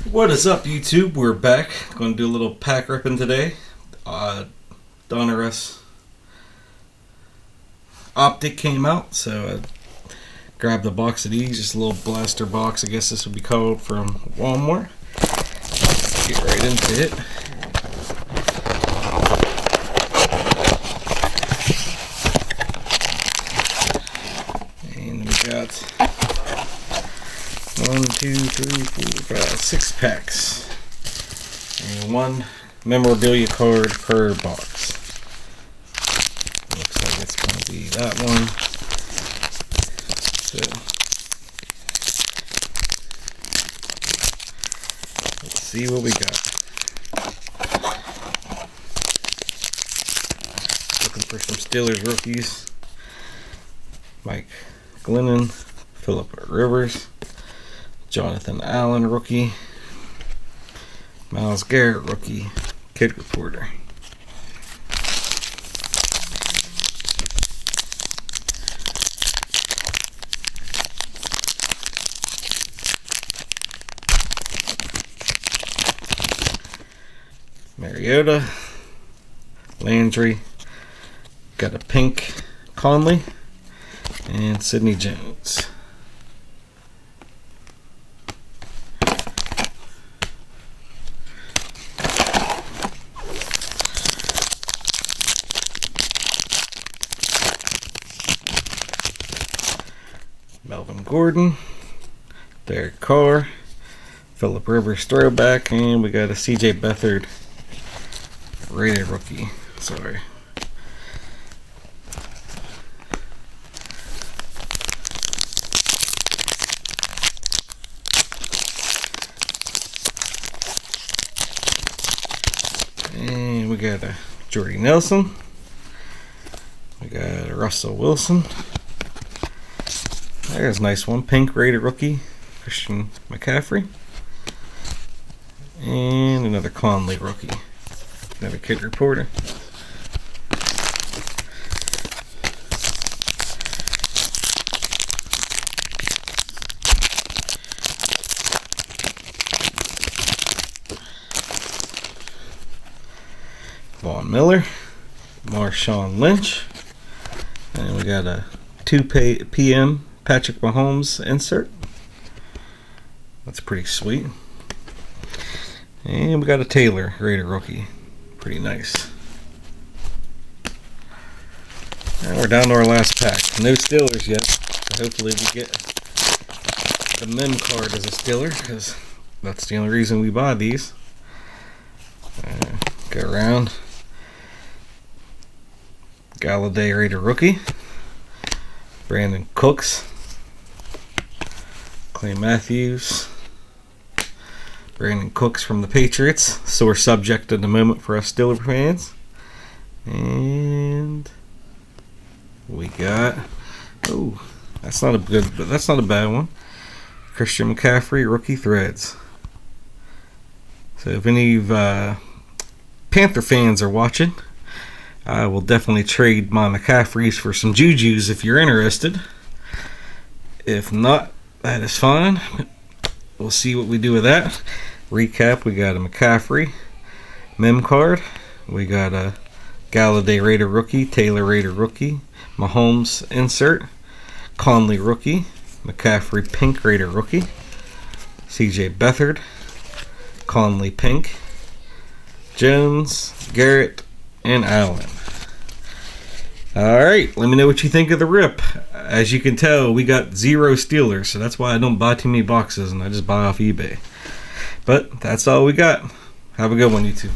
What is up, YouTube? We're back. Going to do a little pack ripping today. Donruss Optic came out, so I grabbed a box of these. Just a little blaster box, I guess this would be called, from Walmart. Let's get right into it. And we got 1, 2, 3, 4, 5, 6 packs. And 1 memorabilia card per box. Looks like it's going to be that one. So, let's see what we got. Looking for some Steelers rookies. Mike Glennon, Phillip Rivers, Jonathan Allen, rookie. Myles Garrett, rookie. Kid Reporter. Mariota, Landry. Got a pink Conley and Sidney Jones. Melvin Gordon, Derek Carr, Phillip Rivers throwback, and we got a CJ Beathard rated rookie. Sorry. And we got a Jordy Nelson. We got a Russell Wilson. There's a nice one. Pink rated rookie, Christian McCaffrey. And another Conley rookie. Another Kid Reporter. Von Miller. Marshawn Lynch. And we got a 2 p.m. Patrick Mahomes insert. That's pretty sweet. And we got a Taylor rated rookie. Pretty nice. And we're down to our last pack. No Steelers yet. So hopefully we get the mem card as a Steeler, because that's the only reason we buy these. Go around. Galladay rated rookie. Brandon Cooks. Clay Matthews. Brandon Cooks from the Patriots. Sore subject at the moment for us Steelers fans. And we got, oh, that's not a good, but that's not a bad one. Christian McCaffrey rookie threads. So if any of Panther fans are watching, I will definitely trade my McCaffreys for some Jujus if you're interested. If not, that is fine. We'll see what we do with that. Recap, we got a McCaffrey mem card. We got a Galladay rated rookie, Taylor rated rookie, Mahomes insert, Conley rookie, McCaffrey pink rated rookie, CJ Beathard, Conley pink, Jones, Garrett, and Allen. Alright, let me know what you think of the rip. As you can tell, we got 0 Steelers, so that's why I don't buy too many boxes and I just buy off eBay. But that's all we got. Have a good one, YouTube.